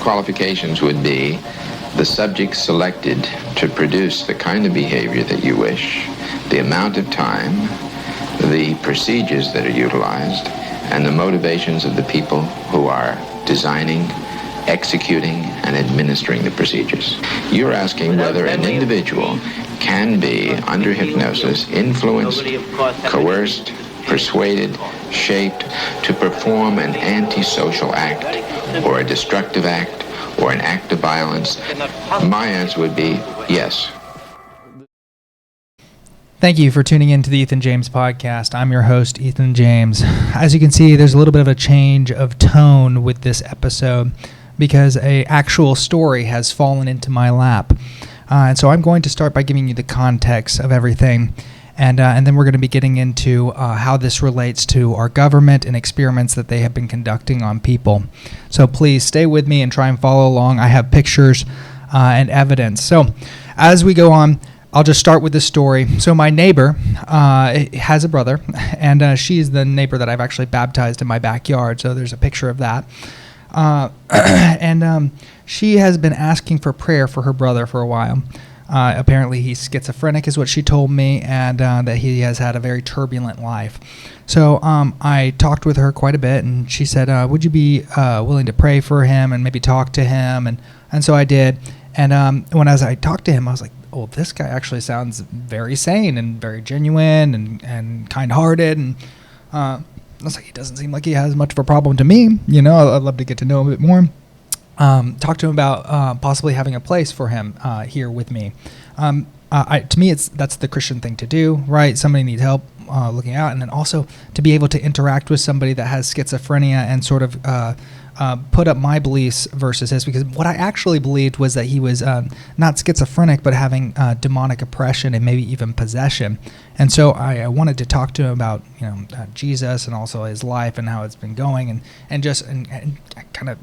qualifications would be the subject selected to produce the kind of behavior that you wish, the amount of time, the procedures that are utilized, and the motivations of the people who are designing, executing, and administering the procedures. You're asking whether an individual can be, under hypnosis, influenced, coerced, persuaded, shaped to perform an antisocial act, or a destructive act, or an act of violence. My answer would be yes. Thank you for tuning in to the Ethan James Podcast. I'm your host, Ethan James. As you can see, there's a little bit of a change of tone with this episode because an actual story has fallen into my lap. And so I'm going to start by giving you the context of everything. And then we're going to be getting into how this relates to our government and experiments that they have been conducting on people. So please stay with me and try and follow along. I have pictures and evidence. So as we go on, I'll just start with this story. So my neighbor has a brother, and she's the neighbor that I've actually baptized in my backyard. So there's a picture of that. And she has been asking for prayer for her brother for a while. Apparently he's schizophrenic is what she told me, and that he has had a very turbulent life. So I talked with her quite a bit, and she said, would you be willing to pray for him and maybe talk to him? And so I did. And as I talked to him, I was like, oh, this guy actually sounds very sane and very genuine and kind-hearted. And I was like, he doesn't seem like he has much of a problem to me. You know, I'd love to get to know him a bit more. Talk to him about possibly having a place for him here with me. To me, that's the Christian thing to do, right? Somebody needs help looking out, and then also to be able to interact with somebody that has schizophrenia and sort of put up my beliefs versus his, because what I actually believed was that he was not schizophrenic, but having demonic oppression and maybe even possession. And so I wanted to talk to him about Jesus and also his life and how it's been going, and just kind of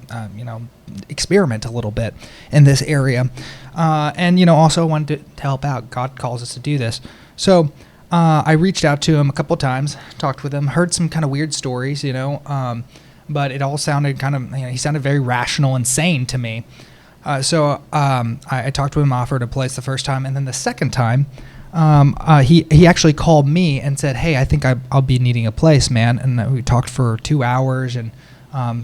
experiment a little bit in this area, and also wanted to help out. God calls us to do this. So I reached out to him a couple times, talked with him, heard some kind of weird stories, but it all sounded kind of, he sounded very rational and sane to me. So I talked to him, offered a place the first time, and then the second time, he actually called me and said, hey, I think I'll be needing a place, man. And we talked for 2 hours, and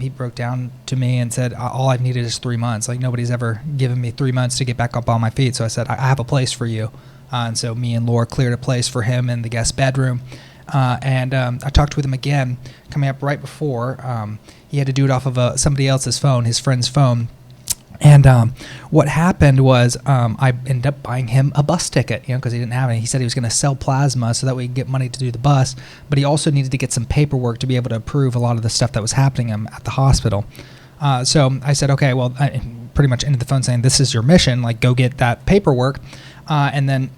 he broke down to me and said, all I've needed is 3 months. Like, nobody's ever given me 3 months to get back up on my feet. So I said, I have a place for you. And so me and Laura cleared a place for him in the guest bedroom. And I talked with him again, coming up right before. He had to do it off of somebody else's phone, his friend's phone. And what happened was I ended up buying him a bus ticket, because he didn't have any. He said he was going to sell plasma so that we could get money to do the bus, but he also needed to get some paperwork to be able to approve a lot of the stuff that was happening at the hospital. So I said, okay, well, I pretty much ended the phone saying, this is your mission, like, go get that paperwork, and then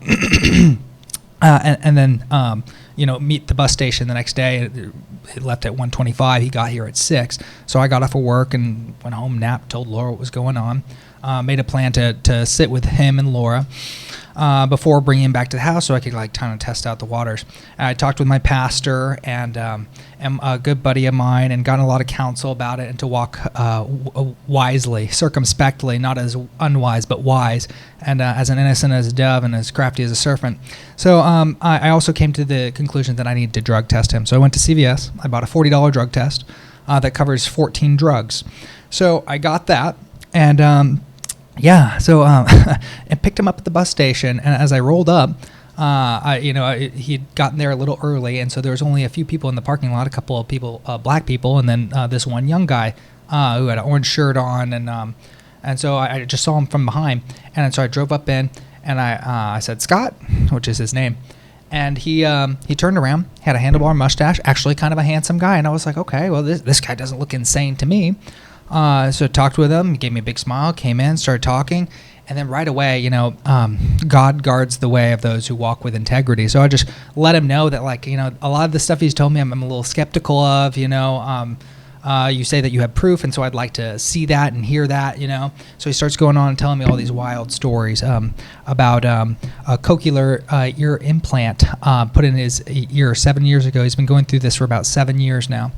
meet the bus station the next day. It left at 1:25. He got here at 6. So I got off of work and went home, napped, told Laura what was going on, made a plan to sit with him and Laura before bringing him back to the house so I could kind of test out the waters. And I talked with my pastor and a good buddy of mine, and gotten a lot of counsel about it, and to walk wisely, circumspectly, not as unwise but wise, and as an innocent as a dove and as crafty as a serpent. So I also came to the conclusion that I needed to drug test him. So I went to CVS. I bought a $40 drug test that covers 14 drugs. So I got that, and and picked him up at the bus station. And as I rolled up, he'd gotten there a little early, and so there was only a few people in the parking lot, a couple of people, black people, and then this one young guy who had an orange shirt on, and so I just saw him from behind, and so I drove up in, and I said, Scott, which is his name, and he turned around, had a handlebar mustache, actually kind of a handsome guy, and I was like, okay, well, this guy doesn't look insane to me. So I talked with him, he gave me a big smile, came in, started talking, and then right away, God guards the way of those who walk with integrity. So I just let him know that, a lot of the stuff he's told me I'm a little skeptical of, you say that you have proof, and so I'd like to see that and hear that, So he starts going on and telling me all these wild stories about a cochlear ear implant put in his ear 7 years ago. He's been going through this for about 7 years now.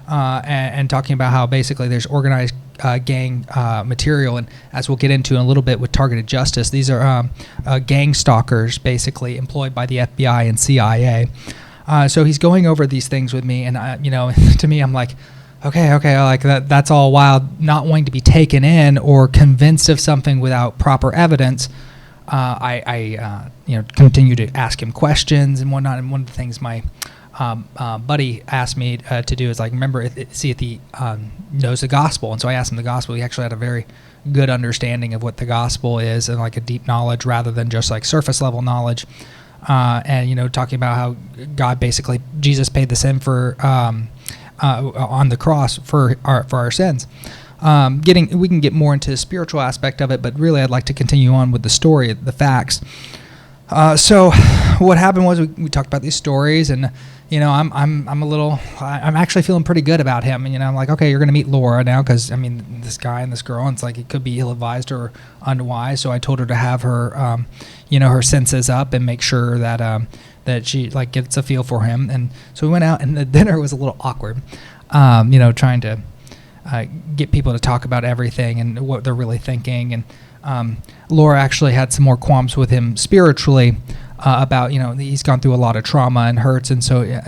And talking about how basically there's organized gang material, and as we'll get into in a little bit with targeted justice, these are gang stalkers basically employed by the FBI and CIA. So he's going over these things with me, and to me, I'm like, okay, like that's all wild. Not wanting to be taken in or convinced of something without proper evidence. I continue to ask him questions and whatnot. And one of the things my buddy asked me to do is see if he knows the gospel. And so I asked him the gospel. He actually had a very good understanding of what the gospel is and like a deep knowledge rather than just like surface level knowledge. And talking about how God basically, Jesus paid the sin for on the cross for our sins. We can get more into the spiritual aspect of it, but really I'd like to continue on with the story, the facts. So what happened was we talked about these stories, and I'm actually feeling pretty good about him. And I'm like, okay, you're gonna meet Laura now, because this guy and this girl, and it's like it could be ill-advised or unwise. So I told her to have her her senses up and make sure that she like gets a feel for him. And so we went out, and the dinner was a little awkward. Trying to get people to talk about everything and what they're really thinking. And Laura actually had some more qualms with him spiritually about, he's gone through a lot of trauma and hurts. And so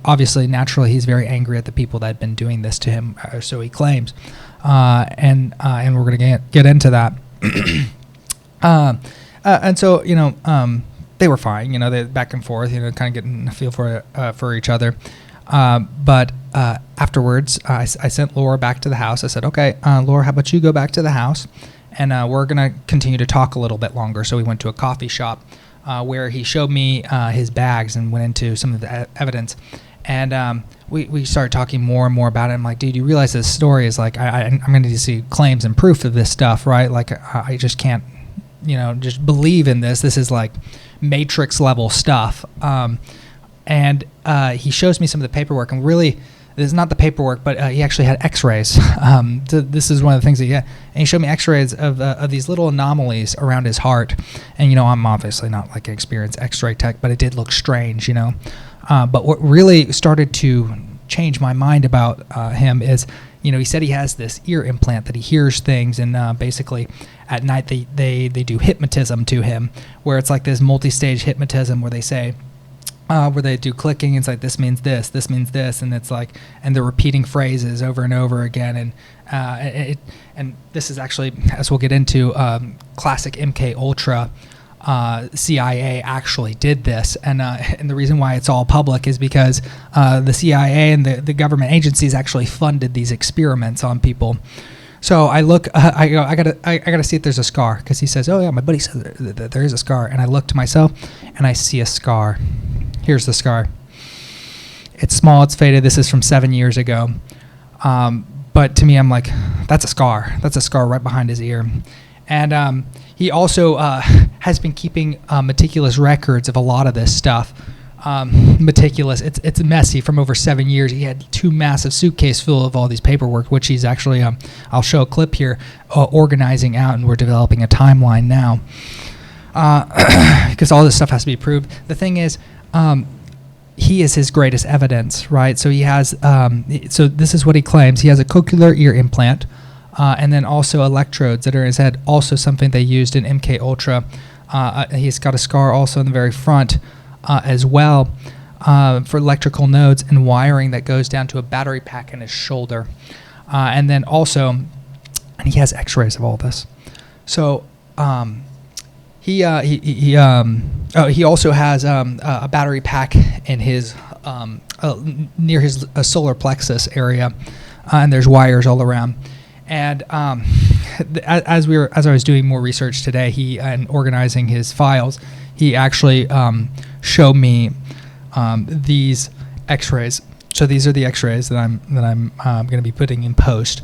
obviously, naturally, he's very angry at the people that had been doing this to him, or so he claims. And we're going to get into that. And so, they were fine, they back and forth, kind of getting a feel for each other. But afterwards, I sent Laura back to the house. I said, okay, Laura, how about you go back to the house, and we're going to continue to talk a little bit longer. So we went to a coffee shop where he showed me his bags and went into some of the evidence. And we started talking more and more about it. I'm like, dude, you realize this story is like, I'm going to need to see claims and proof of this stuff, right? Like, I just can't, just believe in this. This is like Matrix level stuff. And he shows me some of the paperwork, and really, this is not the paperwork, but he actually had x-rays. This is one of the things that he had. And he showed me x-rays of these little anomalies around his heart. And, I'm obviously not like an experienced x-ray tech, but it did look strange, But what really started to change my mind about him is, he said he has this ear implant that he hears things, and basically at night they do hypnotism to him, where it's like this multi-stage hypnotism where they say, where they do clicking. It's like, this means this means this, and it's like, and they're repeating phrases over and over again. And and this is actually, as we'll get into, classic MKUltra. CIA actually did this, and the reason why it's all public is because the CIA and the government agencies actually funded these experiments on people. So I look, I gotta see if there's a scar, because he says, oh yeah, my buddy says that there is a scar, and I look to myself, and I see a scar. Here's the scar. It's small, it's faded. This is from 7 years ago. But to me, I'm like, that's a scar. That's a scar right behind his ear. And he also has been keeping meticulous records of a lot of this stuff. Meticulous. It's messy. From over 7 years, he had 2 massive suitcases full of all these paperwork, which he's actually, I'll show a clip here, organizing out, and we're developing a timeline now. Because all this stuff has to be proved. The thing is, he is his greatest evidence, right? So he has, so this is what he claims. He has a cochlear ear implant, and then also electrodes that are in his head, also something they used in MKUltra. He's got a scar also in the very front as well for electrical nodes and wiring that goes down to a battery pack in his shoulder. And then also, and he has x-rays of all this. So he also has a battery pack in his near his solar plexus area, and there's wires all around. And as I was doing more research today, and organizing his files, he actually showed me these X-rays. So these are the X-rays that I'm going to be putting in post,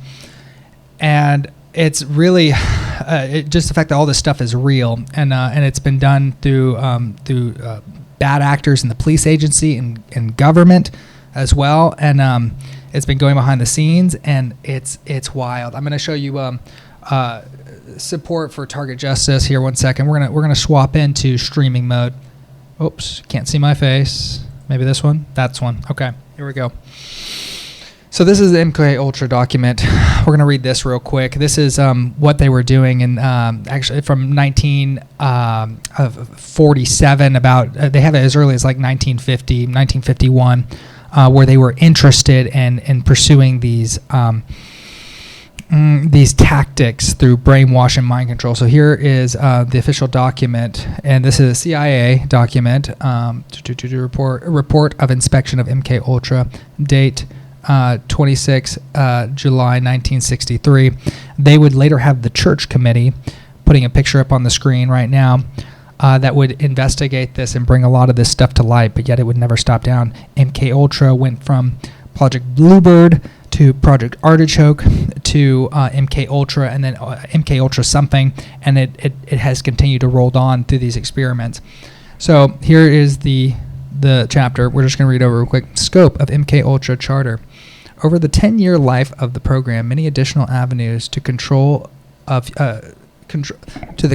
and it's really just the fact that all this stuff is real, and it's been done through bad actors in the police agency and government as well, and it's been going behind the scenes, and it's wild. I'm going to show you support for Target Justice here. 1 second. We're gonna swap into streaming mode. Oops, can't see my face. Maybe this one. That's one. Okay, here we go. So this is the MKUltra document. We're going to read this real quick. This is what they were doing in actually from 1947. They have it as early as like 1950, 1951, where they were interested in pursuing these tactics through brainwash and mind control. So here is the official document, and this is a CIA document to report of inspection of MKUltra, date 26 July 1963. They would later have the church committee, putting a picture up on the screen right now, that would investigate this and bring a lot of this stuff to light, but yet it would never stop down. MKUltra went from Project Bluebird to Project Artichoke to MKUltra, and then MKUltra something, and it has continued to roll on through these experiments. So here is the chapter. We're just going to read over real quick. Scope of MKUltra Charter. Over the 10-year life of the program, many additional avenues to the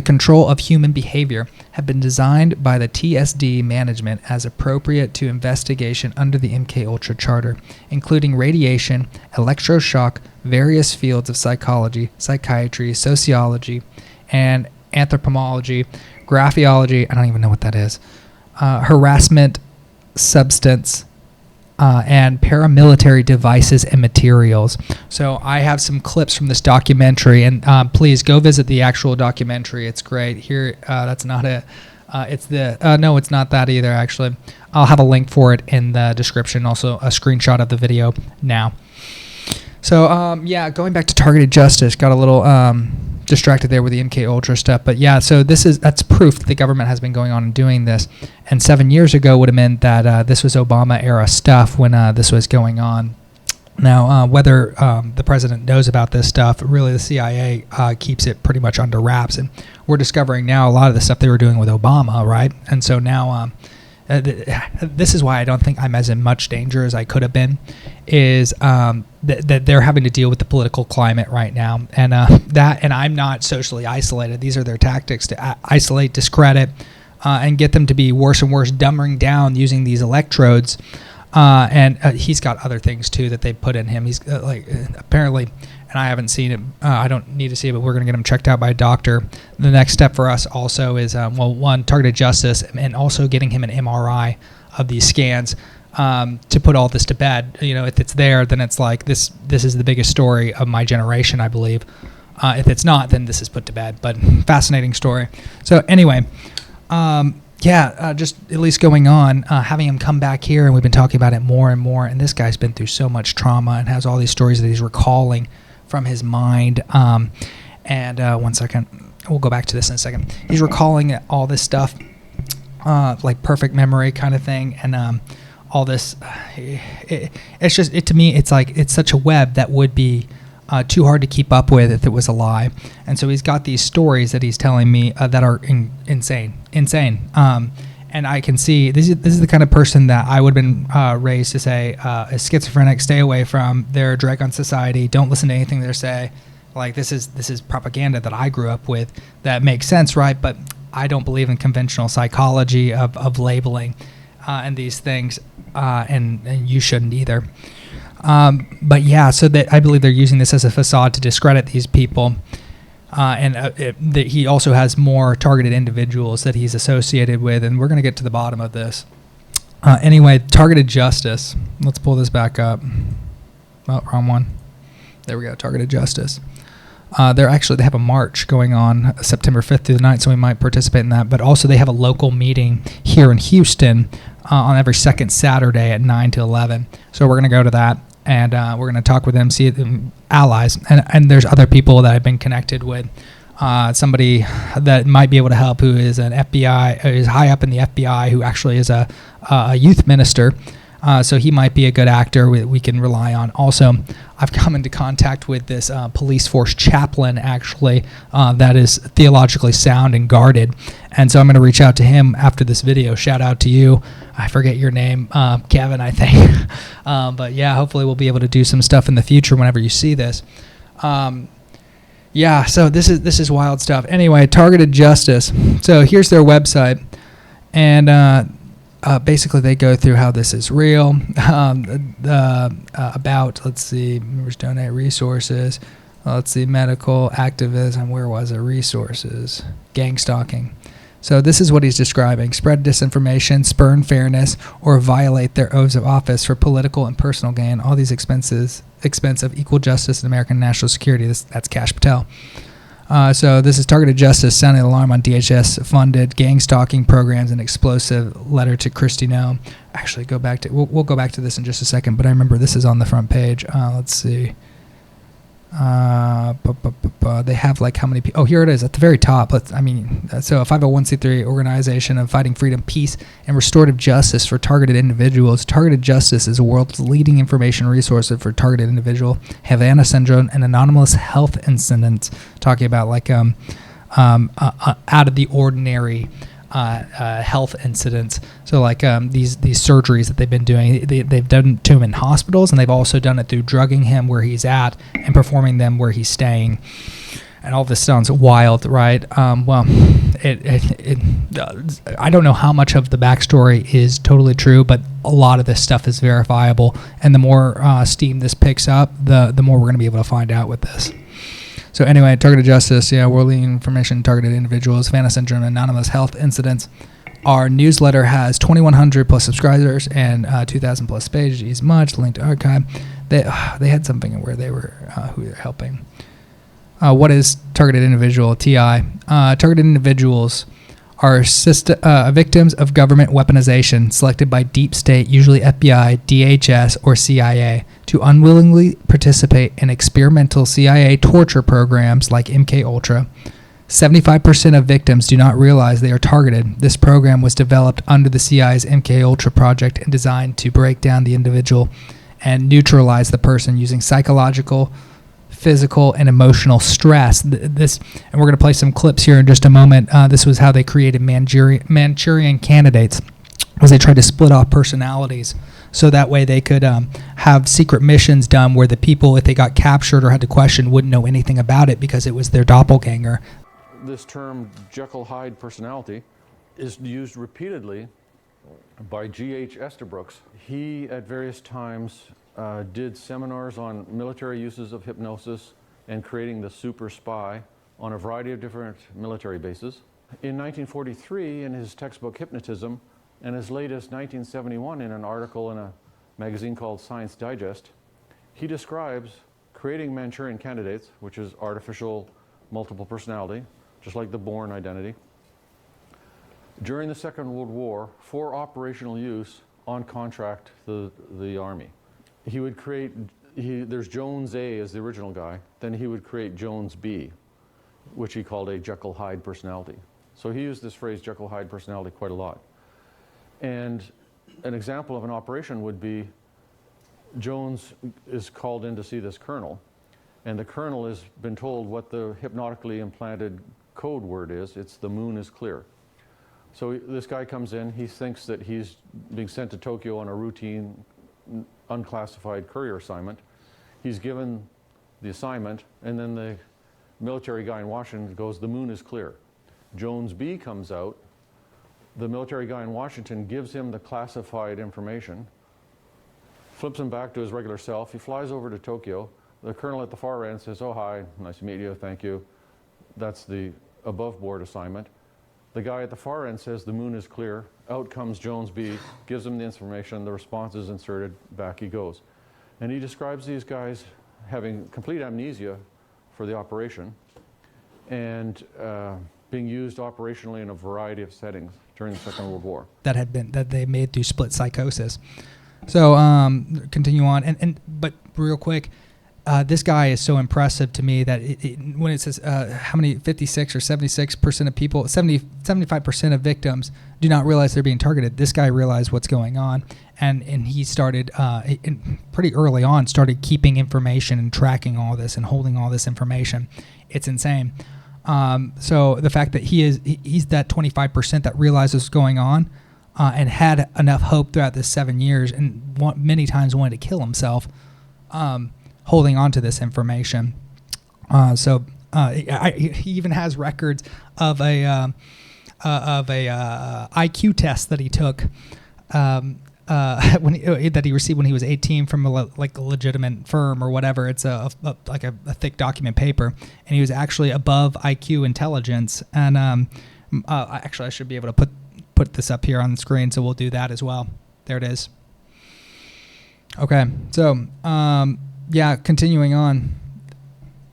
control of human behavior have been designed by the TSD management as appropriate to investigation under the MKUltra Charter, including radiation, electroshock, various fields of psychology, psychiatry, sociology, and anthropology, graphiology, I don't even know what that is, harassment, substance, and paramilitary devices and materials. So I have some clips from this documentary, and please go visit the actual documentary. It's great. Here, that's not it. It's no, it's not that either, actually. I'll have a link for it in the description, also a screenshot of the video now. So, yeah, going back to targeted justice, got a little distracted there with the MKUltra stuff, but yeah, so that's proof that the government has been going on and doing this, and 7 years ago would have meant that this was Obama era stuff when this was going on. Now, whether the president knows about this stuff, really the CIA keeps it pretty much under wraps, and we're discovering now a lot of the stuff they were doing with Obama, right? And so now this is why I don't think I'm as in much danger as I could have been, is that they're having to deal with the political climate right now, and and I'm not socially isolated. These are their tactics to isolate, discredit, and get them to be worse and worse, dumbing down using these electrodes. And he's got other things too that they put in him. He's apparently, and I haven't seen it. I don't need to see it, but we're going to get him checked out by a doctor. The next step for us also is, one, targeted justice, and also getting him an MRI of these scans to put all this to bed. You know, if it's there, then it's like this is the biggest story of my generation, I believe. If it's not, then this is put to bed. But fascinating story. So anyway, just at least going on, having him come back here, and we've been talking about it more and more, and this guy's been through so much trauma and has all these stories that he's recalling from his mind. One second, we'll go back to this in a second. He's recalling all this stuff, like perfect memory kind of thing, and all this. It's just, to me, it's like it's such a web that would be too hard to keep up with if it was a lie. And so he's got these stories that he's telling me that are insane. And I can see this is the kind of person that I would have been raised to say, a schizophrenic, stay away from. They're a drag on society. Don't listen to anything they say. Like this is propaganda that I grew up with that makes sense, right? But I don't believe in conventional psychology of labeling and these things, and you shouldn't either. But yeah, so that I believe they're using this as a facade to discredit these people. That he also has more targeted individuals that he's associated with, and we're going to get to the bottom of this. Anyway, targeted justice. Let's pull this back up. Oh, wrong one. There we go, targeted justice. They have a march going on September 5th through the 9th, so we might participate in that. But also they have a local meeting here in Houston on every second Saturday at 9 to 11. So we're going to go to that. And we're going to talk with them, see allies. And there's other people that I've been connected with. Somebody that might be able to help who is an FBI, is high up in the FBI, who actually is a youth minister. So he might be a good actor we can rely on. Also, I've come into contact with this police force chaplain, actually, that is theologically sound and guarded. And so I'm going to reach out to him after this video. Shout out to you. I forget your name, Kevin, I think. But yeah, hopefully we'll be able to do some stuff in the future whenever you see this. Yeah, so this is wild stuff. Anyway, targeted justice. So here's their website. And basically they go through how this is real, about, let's see, members donate resources, let's see, medical activism, where was it, resources, gang stalking. So this is what he's describing: spread disinformation, spurn fairness, or violate their oaths of office for political and personal gain. All these expense of equal justice and American national security. That's Kash Patel. So this is targeted justice, sounding the alarm on DHS-funded gang stalking programs, and explosive letter to Kristi Noem. Actually, we'll go back to this in just a second, but I remember this is on the front page. Let's see. They have like how many people? Oh, here it is at the very top. So a 501c3 organization of fighting freedom, peace, and restorative justice for targeted individuals. Targeted Justice is the world's leading information resource for targeted individual Havana syndrome and anonymous health incidents, talking about like out of the ordinary health incidents. So like these surgeries that they've been doing, they've done to him in hospitals, and they've also done it through drugging him where he's at and performing them where he's staying. And all this sounds wild, right? I don't know how much of the backstory is totally true, but a lot of this stuff is verifiable. And the more steam this picks up, the more we're going to be able to find out with this. So anyway, targeted justice, world leading information, targeted individuals, Havana syndrome, anonymous health incidents. Our newsletter has 2,100 plus subscribers and 2,000 plus pages. Much linked to archive. They had something where they were who they're helping. What is targeted individual? TI. Targeted individuals are victims of government weaponization selected by deep state, usually FBI, DHS, or CIA, to unwillingly participate in experimental CIA torture programs like MKUltra. 75% of victims do not realize they are targeted. This program was developed under the CIA's MKUltra project and designed to break down the individual and neutralize the person using psychological, physical, and emotional stress. And we're going to play some clips here in just a moment. This was how they created Manchurian candidates, was they tried to split off personalities so that way they could have secret missions done where the people, if they got captured or had to question, wouldn't know anything about it because it was their doppelganger. This term Jekyll-Hyde personality is used repeatedly by G.H. Estabrooks. He, at various times, did seminars on military uses of hypnosis and creating the super spy on a variety of different military bases. In 1943, in his textbook Hypnotism, and as late as 1971 in an article in a magazine called Science Digest, he describes creating Manchurian candidates, which is artificial multiple personality, just like the Bourne identity, during the Second World War for operational use on contract to the Army. He would create, there's Jones A as the original guy, then he would create Jones B, which he called a Jekyll-Hyde personality. So he used this phrase Jekyll-Hyde personality quite a lot. And an example of an operation would be Jones is called in to see this colonel, and the colonel has been told what the hypnotically implanted code word is. It's "the moon is clear." So this guy comes in, he thinks that he's being sent to Tokyo on a routine unclassified courier assignment. He's given the assignment, and then the military guy in Washington goes, "The moon is clear." Jones B comes out, the military guy in Washington gives him the classified information, flips him back to his regular self. He flies over to Tokyo. The colonel at the far end says, "Oh, hi, nice to meet you, thank you." That's the above board assignment. The guy at the far end says, "The moon is clear." Out comes Jones B, gives him the information, the response is inserted, back he goes. And he describes these guys having complete amnesia for the operation and being used operationally in a variety of settings during the Second World War. That they made through split psychosis. So continue on, but real quick, this guy is so impressive to me that when it says how many 56 or 76% of people, 75% of victims do not realize they're being targeted. This guy realized what's going on, and he started pretty early on started keeping information and tracking all this and holding all this information. It's insane. So the fact that he's that 25% that realizes what's going on and had enough hope throughout this 7 years and many times wanted to kill himself, holding on to this information. He even has records of a IQ test that he took that he received when he was 18 from a legitimate firm or whatever. It's a thick document paper, and he was actually above IQ intelligence. And actually, I should be able to put this up here on the screen, so we'll do that as well. There it is. Okay, so continuing on.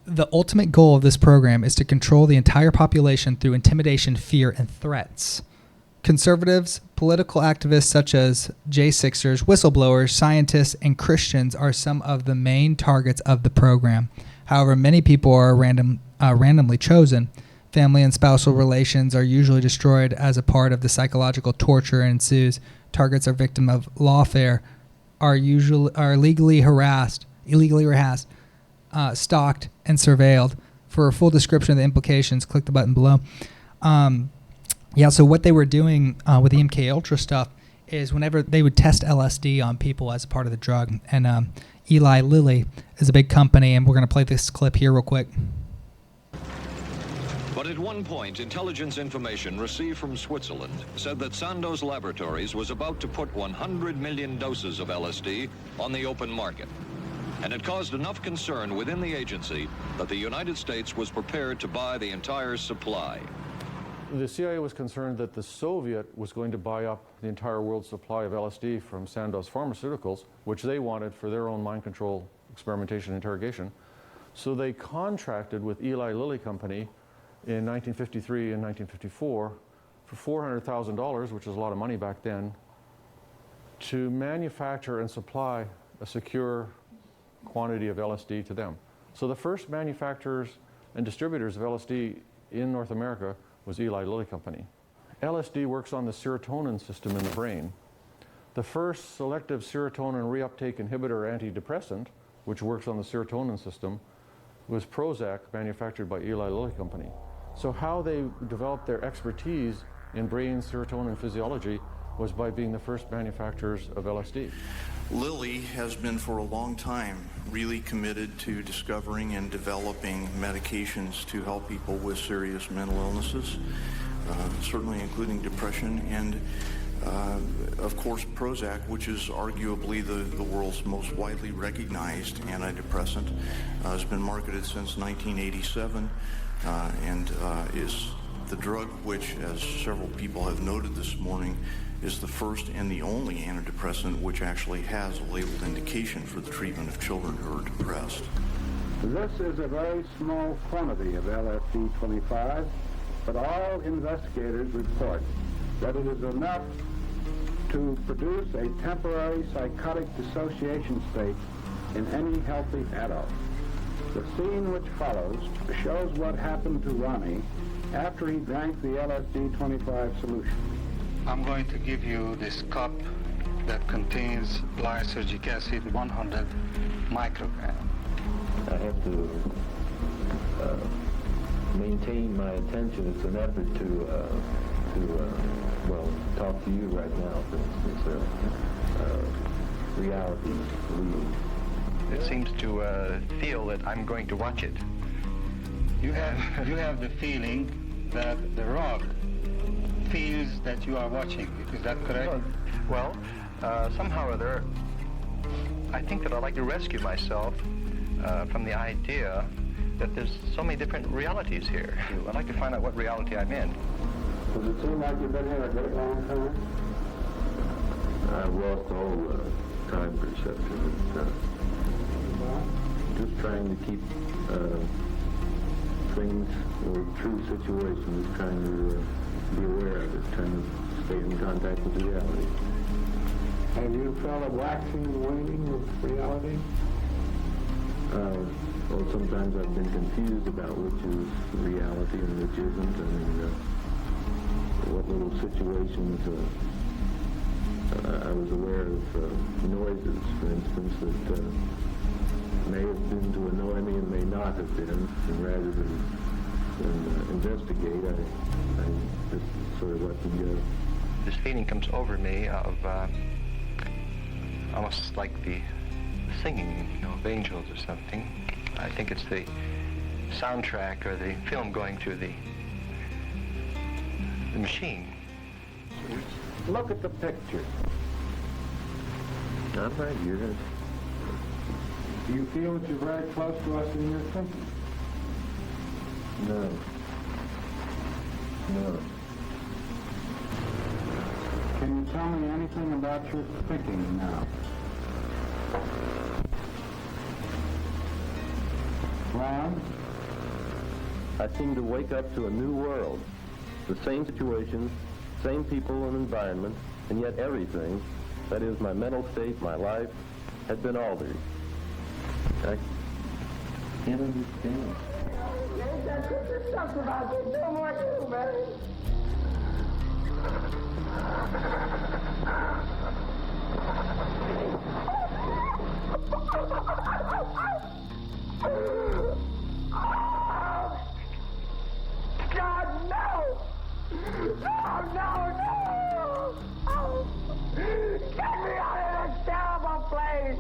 The ultimate goal of this program is to control the entire population through intimidation, fear, and threats. Conservatives, political activists such as J6ers, whistleblowers, scientists, and Christians are some of the main targets of the program. However, many people are randomly chosen. Family and spousal relations are usually destroyed as a part of the psychological torture ensues. Targets are victim of lawfare, are illegally harassed, stalked, and surveilled. For a full description of the implications, click the button below. So what they were doing with the MKUltra stuff is whenever they would test LSD on people as a part of the drug. And Eli Lilly is a big company, and we're going to play this clip here real quick. But at one point, intelligence information received from Switzerland said that Sandoz Laboratories was about to put 100 million doses of LSD on the open market. And it caused enough concern within the agency that the United States was prepared to buy the entire supply. The CIA was concerned that the Soviet was going to buy up the entire world's supply of LSD from Sandoz Pharmaceuticals, which they wanted for their own mind control experimentation and interrogation. So they contracted with Eli Lilly Company in 1953 and 1954 for $400,000, which was a lot of money back then, to manufacture and supply a secure quantity of LSD to them. So the first manufacturers and distributors of LSD in North America was Eli Lilly Company. LSD works on the serotonin system in the brain. The first selective serotonin reuptake inhibitor antidepressant, which works on the serotonin system, was Prozac, manufactured by Eli Lilly Company. So how they developed their expertise in brain serotonin physiology was by being the first manufacturers of LSD. Lilly has been for a long time really committed to discovering and developing medications to help people with serious mental illnesses, certainly including depression, and of course Prozac, which is arguably the world's most widely recognized antidepressant, has been marketed since 1987 and is the drug which, as several people have noted this morning, is the first and the only antidepressant which actually has a labeled indication for the treatment of children who are depressed. This is a very small quantity of LSD-25, but all investigators report that it is enough to produce a temporary psychotic dissociation state in any healthy adult. The scene which follows shows what happened to Ronnie after he drank the LSD-25 solution. I'm going to give you this cup that contains lysergic acid, 100 micrograms. I have to maintain my attention. It's an effort to talk to you right now, for instance, reality reading. It seems to feel that I'm going to watch it. You have the feeling that the rock feels that you are watching. Is that correct? Well, somehow or other, I think that I'd like to rescue myself from the idea that there's so many different realities here. I'd like to find out what reality I'm in. Does it seem like you've been here a great long time? I've lost all time perception. Just trying to keep things or true situations, trying to be aware of it, trying to stay in contact with reality. Have you felt a waxing and waning of reality? Well, sometimes I've been confused about which is reality and which isn't. I mean, what little situations I was aware of noises, for instance, that may have been to annoy me and may not have been, and rather than investigate, I just sort of let them go. This feeling comes over me of almost like the singing, of angels or something. I think it's the soundtrack or the film going through the machine. Look at the picture. Not right here. Do you feel that you're very close to us in your thinking? No. No. Can you tell me anything about your thinking now? Ron? I seem to wake up to a new world. The same situations, same people and environment, and yet everything, that is my mental state, my life, had been altered. I can't understand. There's something about this. No more too, man. God, no! No, no, no! Oh, get me out of this terrible place!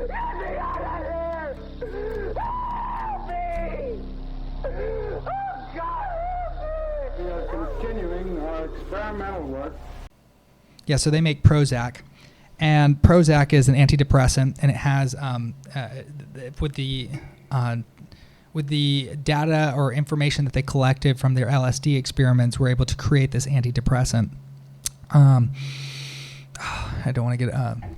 Get me out of here! Help me! Oh, God, help me! We are continuing our experimental work. Yeah, so they make Prozac, and Prozac is an antidepressant, and it has with the data or information that they collected from their LSD experiments, were able to create this antidepressant. I don't want to get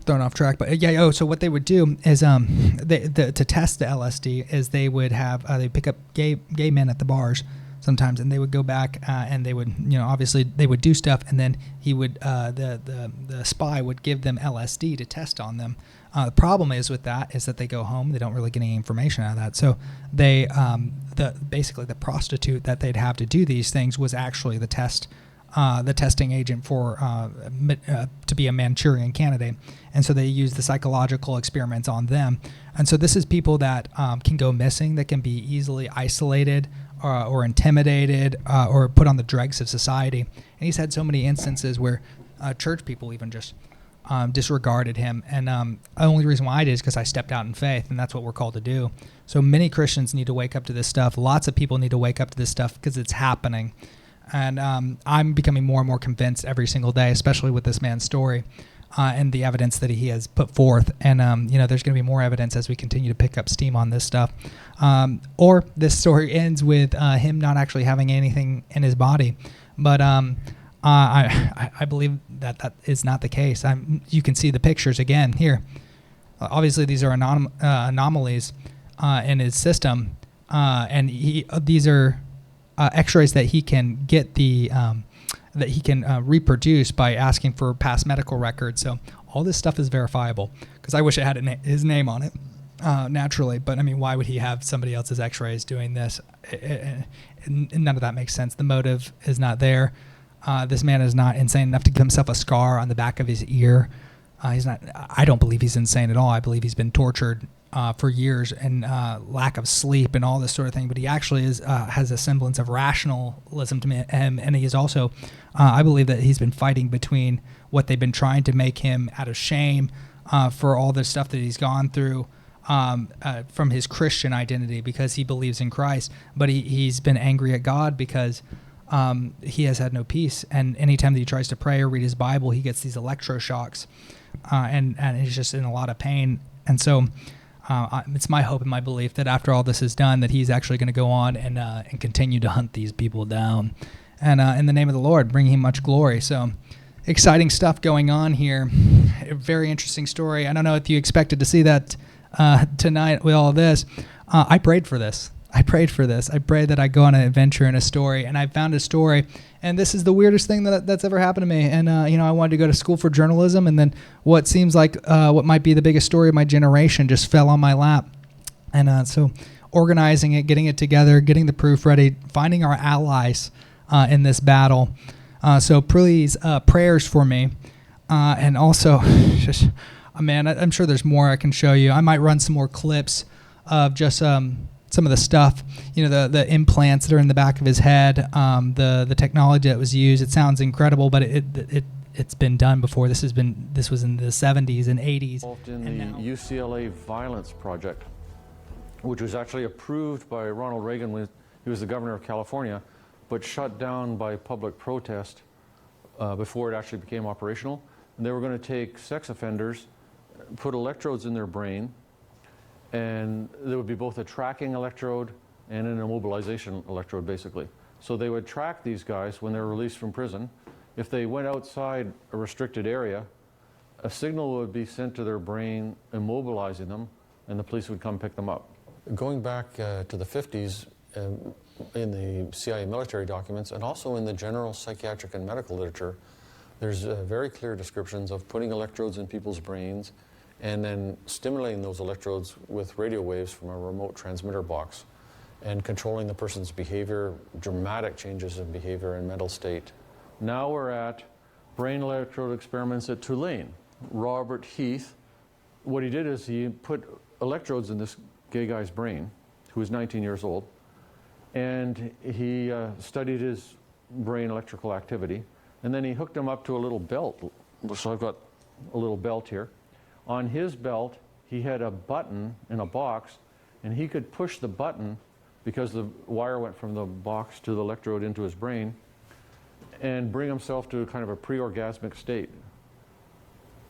thrown off track, but yeah. Oh, so what they would do is to test the LSD is they would have they pick up gay men at the bars sometimes, and they would go back and they would, obviously they would do stuff, and then he would the spy would give them LSD to test on them. The problem is with that is that they go home, they don't really get any information out of that. So they basically the prostitute that they'd have to do these things was actually the testing agent for to be a Manchurian candidate, and so they use the psychological experiments on them. And so this is people that can go missing, that can be easily isolated or intimidated or put on the dregs of society. And he's had so many instances where church people even just disregarded him. And the only reason why I did is because I stepped out in faith, and that's what we're called to do. So many Christians need to wake up to this stuff. Lots of people need to wake up to this stuff because it's happening. And I'm becoming more and more convinced every single day, especially with this man's story and the evidence that he has put forth. And, there's going to be more evidence as we continue to pick up steam on this stuff. Or this story ends with him not actually having anything in his body. But I believe that is not the case. You can see the pictures again here. Obviously, these are anomalies in his system. And these are X-rays that he can get that he can reproduce by asking for past medical records. So all this stuff is verifiable, because I wish it had his name on it naturally. But I mean, why would he have somebody else's X-rays doing this? None of that makes sense. The motive is not there. This man is not insane enough to give himself a scar on the back of his ear. He's not. I don't believe he's insane at all. I believe he's been tortured for years and lack of sleep and all this sort of thing. But he actually has a semblance of rationalism to him, and he is also. I believe that he's been fighting between what they've been trying to make him out of shame for all the stuff that he's gone through from his Christian identity, because he believes in Christ, but he's been angry at God because he has had no peace. And anytime that he tries to pray or read his Bible, he gets these electroshocks, and he's just in a lot of pain. And so it's my hope and my belief that after all this is done, that he's actually going to go on and continue to hunt these people down, and in the name of the Lord, bring him much glory. So exciting stuff going on here. A very interesting story. I don't know if you expected to see that tonight with all of this. I prayed for this. I prayed that I go on an adventure in a story, and I found a story, and this is the weirdest thing that's ever happened to me. And I wanted to go to school for journalism, and then what seems like what might be the biggest story of my generation just fell on my lap. And so organizing it, getting it together, getting the proof ready, finding our allies in this battle. So please, prayers for me, and also just, man, I'm sure there's more I can show you. I might run some more clips of just some of the stuff, the implants that are in the back of his head, the technology that was used. It sounds incredible, but it's been done before. This was in the 70s and 80s. Involved in the UCLA Violence Project, which was actually approved by Ronald Reagan when he was the governor of California, but shut down by public protest before it actually became operational. And they were going to take sex offenders put electrodes in their brain, and there would be both a tracking electrode and an immobilization electrode, basically. So they would track these guys when they're released from prison. If they went outside a restricted area, a signal would be sent to their brain, immobilizing them, and the police would come pick them up. Going back to the 50s, in the CIA military documents, and also in the general psychiatric and medical literature, there's very clear descriptions of putting electrodes in people's brains and then stimulating those electrodes with radio waves from a remote transmitter box and controlling the person's behavior, dramatic changes in behavior and mental state. Now we're at brain electrode experiments at Tulane. Robert Heath, what he did is he put electrodes in this gay guy's brain, who was 19 years old, and he studied his brain electrical activity, and then he hooked him up to a little belt. So I've got a little belt here. On his belt, he had a button in a box, and he could push the button because the wire went from the box to the electrode into his brain, and bring himself to kind of a pre-orgasmic state.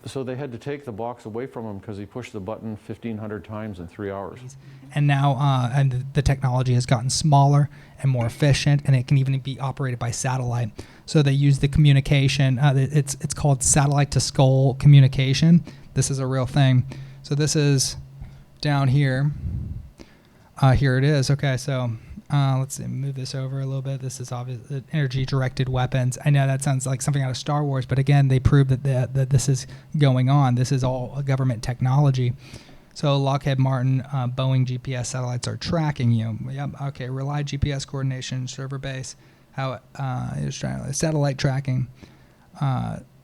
So they had to take the box away from him because he pushed the button 1,500 times in 3 hours. And now and the technology has gotten smaller and more efficient, and it can even be operated by satellite. So they use the communication. It's called satellite-to-skull communication. This is a real thing. So this is down here. Here it is. Okay, so let's see, move this over a little bit. This is obviously energy-directed weapons. I know that sounds like something out of Star Wars, but again, they prove that this is going on. This is all government technology. So Lockheed Martin, Boeing GPS satellites are tracking you. Yep. Okay. Rely GPS coordination, server base. How is trying satellite tracking,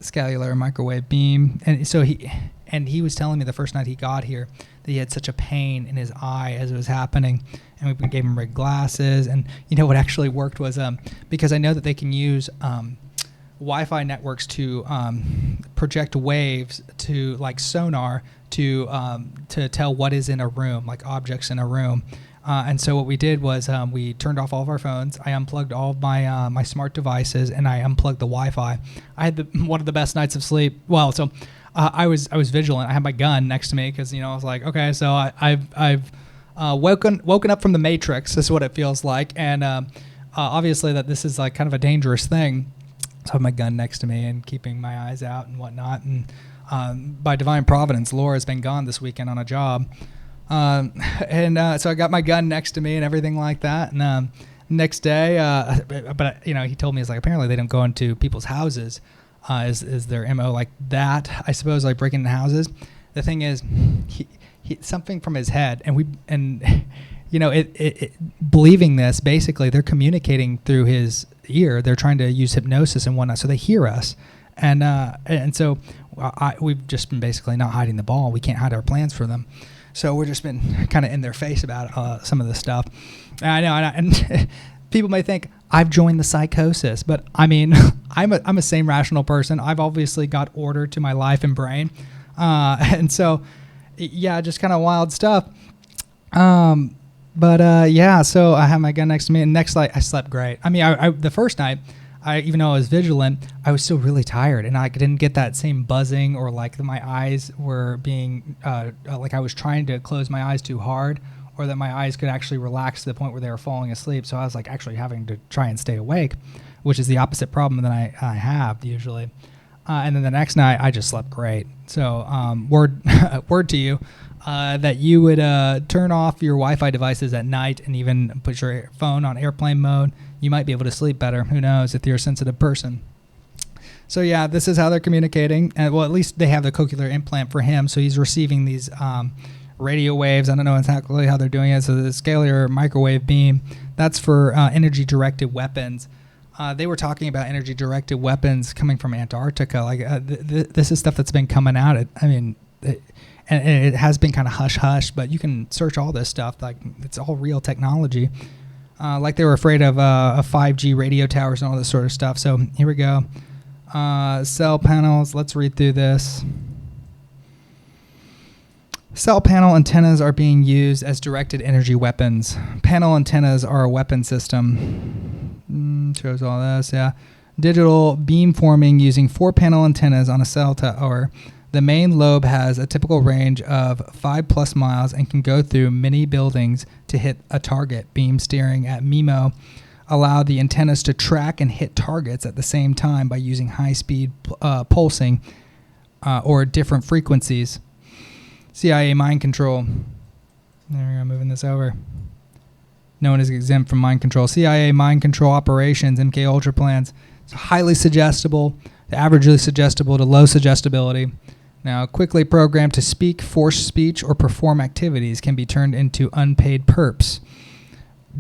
scalar microwave beam, and so he was telling me the first night he got here that he had such a pain in his eye as it was happening, and we gave him red glasses. And you know what actually worked was because I know that they can use Wi-Fi networks to project waves to like sonar to tell what is in a room, like objects in a room. And so what we did was we turned off all of our phones. I unplugged all of my my smart devices, and I unplugged the Wi-Fi. I had one of the best nights of sleep. Well, so I was vigilant. I had my gun next to me because I was like, okay, so I've woken up from the Matrix. This is what it feels like, and obviously that this is like kind of a dangerous thing. So I have my gun next to me and keeping my eyes out and whatnot. And by divine providence, Laura's been gone this weekend on a job. So I got my gun next to me and everything like that. And next day, but he told me, it's like, apparently they don't go into people's houses is their MO like that, I suppose, like breaking into houses. The thing is, he something from his head, believing this, basically they're communicating through his ear. They're trying to use hypnosis and whatnot, so they hear us. And so we've just been basically not hiding the ball. We can't hide our plans for them. So we've just been kind of in their face about some of this stuff. And I know, and people may think I've joined the psychosis, but I mean, I'm a sane, rational person. I've obviously got order to my life and brain, and so yeah, just kind of wild stuff. Yeah, so I have my gun next to me, and next night I slept great. I mean, the first night, even though I was vigilant, I was still really tired, and I didn't get that same buzzing or like my eyes were being like I was trying to close my eyes too hard, or that my eyes could actually relax to the point where they were falling asleep. So I was like actually having to try and stay awake, which is the opposite problem that I have usually. And then the next night I just slept great. So word to you that you would turn off your Wi-Fi devices at night and even put your phone on airplane mode. You might be able to sleep better. Who knows if you're a sensitive person. So yeah, this is how they're communicating. Well, at least they have the cochlear implant for him. So he's receiving these radio waves. I don't know exactly how they're doing it. So the scalar microwave beam, that's for energy-directed weapons. They were talking about energy-directed weapons coming from Antarctica. Like this is stuff that's been coming out. And it has been kind of hush-hush, but you can search all this stuff. Like it's all real technology. Like they were afraid of 5G radio towers and all this sort of stuff. So here we go. Cell panels. Let's read through this. Cell panel antennas are being used as directed energy weapons. Panel antennas are a weapon system. Shows all this, yeah. Digital beam forming using 4 panel antennas on a cell tower. The main lobe has a typical range of 5+ miles and can go through many buildings to hit a target. Beam steering at MIMO allow the antennas to track and hit targets at the same time by using high-speed pulsing or different frequencies. CIA mind control. There we go, moving this over. No one is exempt from mind control. CIA mind control operations, MKUltra plans. It's highly suggestible, averagely suggestible to low suggestibility. Now, quickly programmed to speak, force speech, or perform activities can be turned into unpaid perps.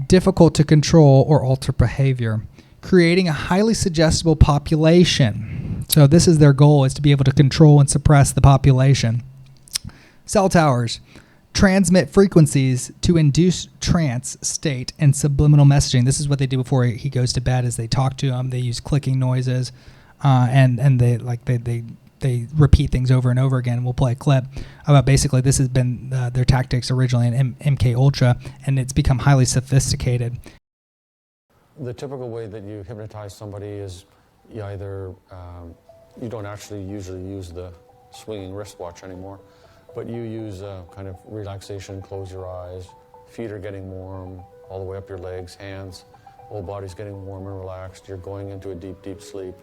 Difficult to control or alter behavior. Creating a highly suggestible population. So this is their goal, is to be able to control and suppress the population. Cell towers. Transmit frequencies to induce trance state and subliminal messaging. This is what they do before he goes to bed. As they talk to him, they use clicking noises, and they repeat things over and over again. We'll play a clip about basically this has been their tactics originally in MKUltra, and it's become highly sophisticated. The typical way that you hypnotize somebody is you either you don't actually usually use the swinging wristwatch anymore, but you use kind of relaxation, close your eyes, feet are getting warm, all the way up your legs, hands, whole body's getting warm and relaxed, you're going into a deep, deep sleep.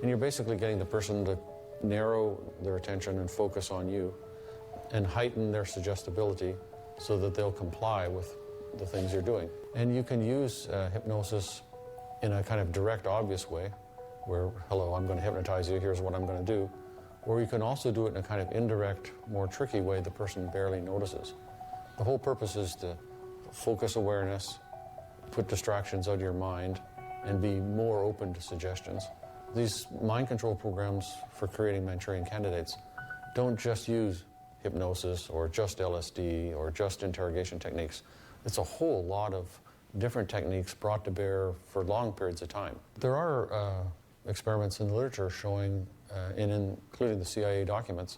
And you're basically getting the person to narrow their attention and focus on you and heighten their suggestibility so that they'll comply with the things you're doing. And you can use hypnosis in a kind of direct, obvious way, where, hello, I'm going to hypnotize you, here's what I'm going to do. Or you can also do it in a kind of indirect, more tricky way the person barely notices. The whole purpose is to focus awareness, put distractions out of your mind, and be more open to suggestions. These mind control programs for creating Manchurian candidates don't just use hypnosis or just LSD or just interrogation techniques. It's a whole lot of different techniques brought to bear for long periods of time. There are experiments in the literature showing, including the CIA documents,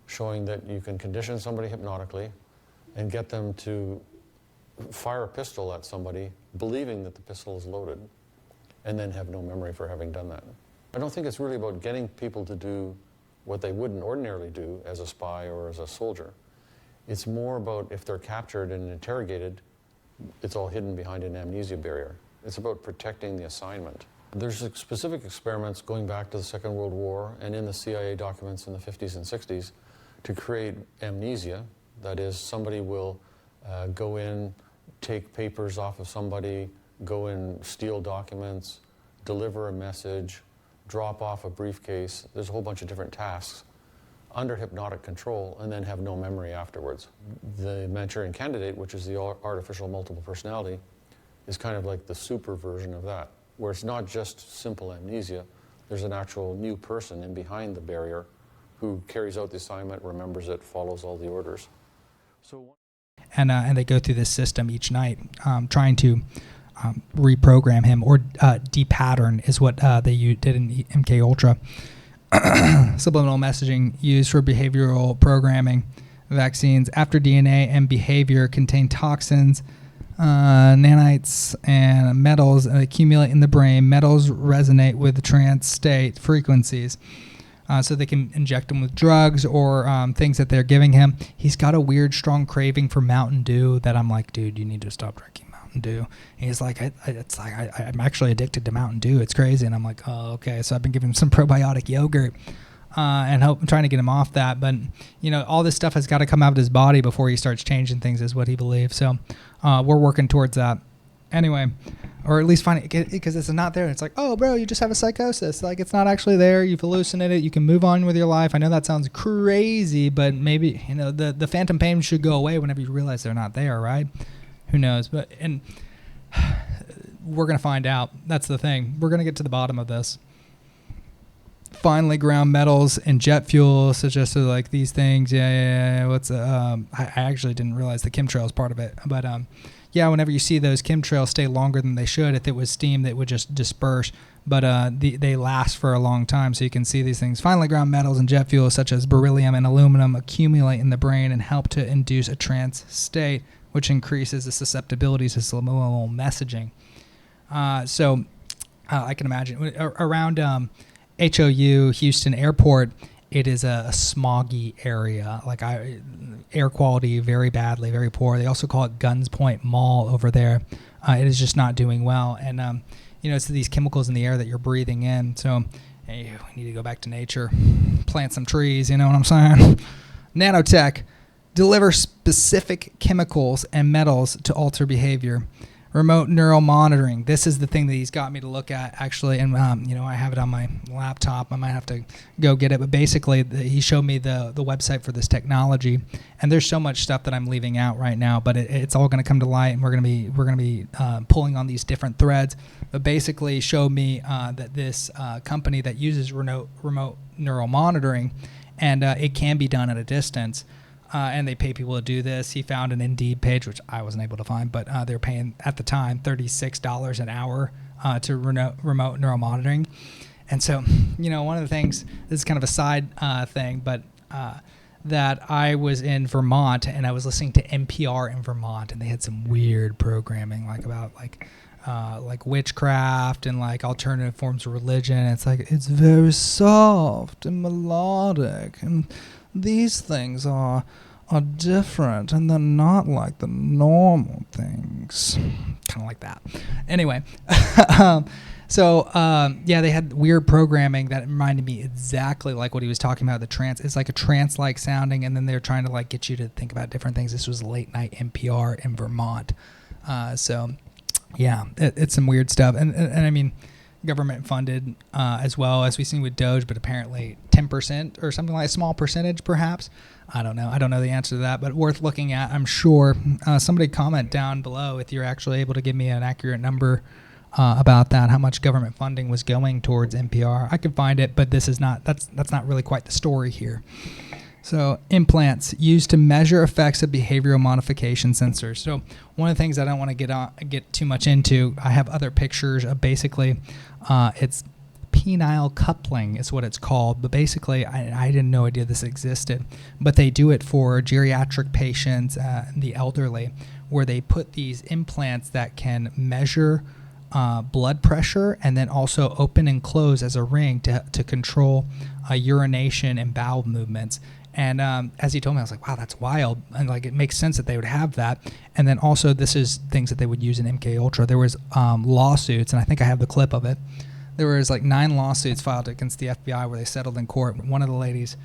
showing that you can condition somebody hypnotically and get them to fire a pistol at somebody, believing that the pistol is loaded, and then have no memory for having done that. I don't think it's really about getting people to do what they wouldn't ordinarily do as a spy or as a soldier. It's more about if they're captured and interrogated, it's all hidden behind an amnesia barrier. It's about protecting the assignment. There's specific experiments going back to the Second World War and in the CIA documents in the 50s and 60s to create amnesia. That is, somebody will go in, take papers off of somebody, go and steal documents, deliver a message, drop off a briefcase. There's a whole bunch of different tasks under hypnotic control and then have no memory afterwards. The Manchurian Candidate, which is the artificial multiple personality, is kind of like the super version of that, where it's not just simple amnesia. There's an actual new person in behind the barrier who carries out the assignment, remembers it, follows all the orders. And they go through this system each night, trying to reprogram him or depattern is what they did in MKUltra. Subliminal messaging used for behavioral programming. Vaccines after DNA and behavior contain toxins, nanites, and metals accumulate in the brain. Metals resonate with the trance state frequencies. So they can inject him with drugs or things that they're giving him. He's got a weird, strong craving for Mountain Dew that I'm like, dude, you need to stop drinking Mountain Dew. And he's like, I'm actually addicted to Mountain Dew. It's crazy. And I'm like, oh, okay. So I've been giving him some probiotic yogurt and I'm trying to get him off that. But, you know, all this stuff has got to come out of his body before he starts changing things is what he believes. So we're working towards that. Anyway, or at least find it, because it's not there. It's like, oh, bro, you just have a psychosis. Like, it's not actually there. You've hallucinated. You can move on with your life. I know that sounds crazy, but maybe, you know, the phantom pain should go away whenever you realize they're not there, right? Who knows? But and we're going to find out. That's the thing. We're going to get to the bottom of this. Finely ground metals and jet fuel suggested like these things. Yeah. What's I actually didn't realize the chemtrail is part of it, but yeah, whenever you see those chemtrails stay longer than they should, if it was steam, they would just disperse. But they last for a long time, so you can see these things. Finely ground metals and jet fuel, such as beryllium and aluminum, accumulate in the brain and help to induce a trance state, which increases the susceptibility to subliminal messaging. So I can imagine around HOU, Houston Airport, it is a smoggy area. Like air quality very badly, very poor. They also call it Guns Point Mall over there. It is just not doing well. And, it's these chemicals in the air that you're breathing in. So hey, we need to go back to nature, plant some trees, you know what I'm saying? Nanotech, deliver specific chemicals and metals to alter behavior. Remote neural monitoring. This is the thing that he's got me to look at, actually, and I have it on my laptop. I might have to go get it, but basically, he showed me the website for this technology, and there's so much stuff that I'm leaving out right now, but it's all going to come to light, and we're going to be pulling on these different threads. But basically, showed me that this company that uses remote neural monitoring, and it can be done at a distance. And they pay people to do this. He found an Indeed page, which I wasn't able to find, but they're paying, at the time, $36 an hour to remote neural monitoring. And so, one of the things, this is kind of a side thing, but that I was in Vermont, and I was listening to NPR in Vermont, and they had some weird programming, about witchcraft and alternative forms of religion. It's very soft and melodic, and these things are different, and they're not like the normal things. Kind of like that. Anyway, they had weird programming that reminded me exactly like what he was talking about. The trance, it's like a trance-like sounding, and then they're trying to get you to think about different things. This was late night NPR in Vermont. It's some weird stuff, and I mean, government funded as well, as we've seen with Doge, but apparently 10% or something, like a small percentage perhaps. I don't know the answer to that, but worth looking at, I'm sure. Somebody comment down below if you're actually able to give me an accurate number about that, how much government funding was going towards NPR. I could find it, but that's not really quite the story here. So implants used to measure effects of behavioral modification sensors. So one of the things I don't want to get too much into, I have other pictures of basically, it's penile coupling is what it's called. But basically, I didn't know idea this existed. But they do it for geriatric patients, the elderly, where they put these implants that can measure blood pressure and then also open and close as a ring to control urination and bowel movements. And as he told me, I was like, wow, that's wild. And it makes sense that they would have that. And then also this is things that they would use in MKUltra. There was lawsuits, and I think I have the clip of it. There was 9 lawsuits filed against the FBI where they settled in court. One of the ladies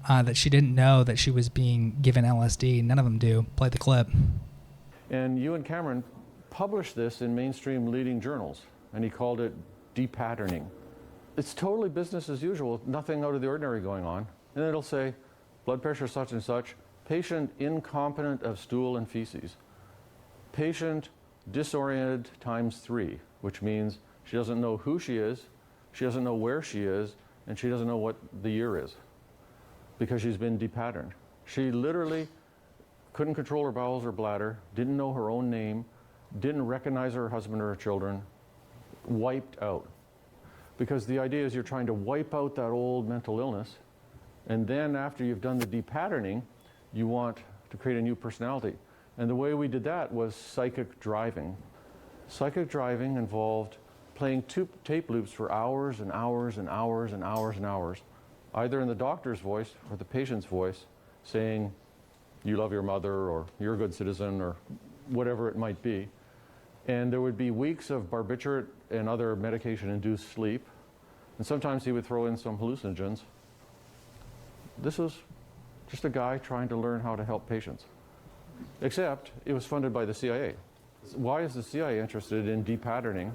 that she didn't know that she was being given LSD. None of them do. Play the clip. And Ewan Cameron published this in mainstream leading journals, and he called it depatterning. It's totally business as usual, nothing out of the ordinary going on. And it'll say, blood pressure such and such, patient incompetent of stool and feces, patient disoriented ×3, which means she doesn't know who she is, she doesn't know where she is, and she doesn't know what the year is because she's been depatterned. She literally couldn't control her bowels or bladder, didn't know her own name, didn't recognize her husband or her children, wiped out. Because the idea is you're trying to wipe out that old mental illness, and then after you've done the depatterning, you want to create a new personality. And the way we did that was psychic driving. Psychic driving involved playing tape loops for hours and hours and hours and hours and hours, either in the doctor's voice or the patient's voice, saying, you love your mother, or you're a good citizen, or whatever it might be. And there would be weeks of barbiturate and other medication-induced sleep. And sometimes he would throw in some hallucinogens. This was just a guy trying to learn how to help patients. Except it was funded by the CIA. Why is the CIA interested in depatterning?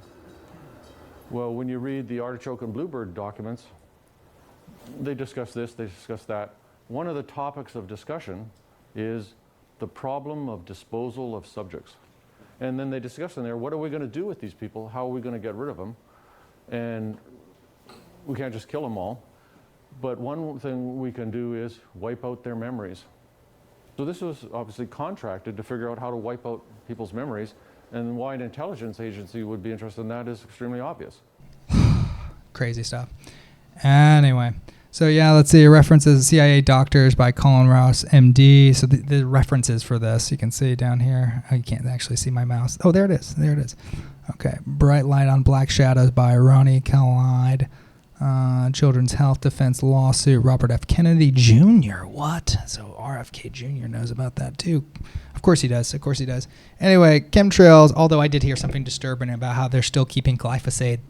Well, when you read the Artichoke and Bluebird documents, they discuss this, they discuss that. One of the topics of discussion is the problem of disposal of subjects. And then they discuss in there, what are we going to do with these people? How are we going to get rid of them? And we can't just kill them all. But one thing we can do is wipe out their memories. So this was obviously contracted to figure out how to wipe out people's memories. And why an intelligence agency would be interested in that is extremely obvious. Crazy stuff. Anyway. So yeah, let's see, references, CIA Doctors by Colin Rouse, MD. So the references for this, you can see down here. Oh, you can't actually see my mouse. Oh, there it is. There it is. Okay. Bright Light on Black Shadows by Ronnie Khalid. Children's Health Defense lawsuit. Robert F. Kennedy Jr. What? So RFK Jr. knows about that too. Of course he does. Of course he does. Anyway, chemtrails, although I did hear something disturbing about how they're still keeping glyphosate.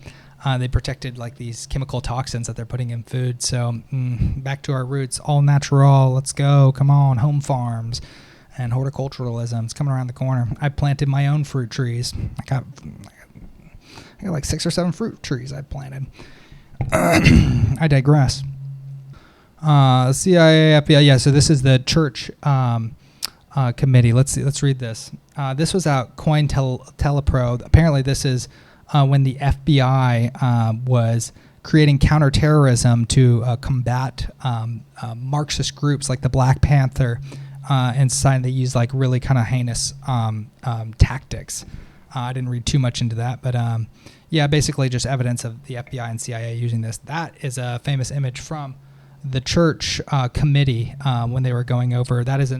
They protected like these chemical toxins that they're putting in food. So back to our roots, all natural. Let's go. Come on, home farms and horticulturalism. It's coming around the corner. I planted my own fruit trees. I got like 6 or 7 fruit trees I planted. I digress. CIA, FBI. Yeah, so this is the church committee. Let's see. Let's read this. This was out COINTELPRO. Apparently, this is when the FBI was creating counterterrorism to combat Marxist groups like the Black Panther and decided they used like really kind of heinous tactics. I didn't read too much into that, but yeah, basically just evidence of the FBI and CIA using this. That is a famous image from the church committee when they were going over. That is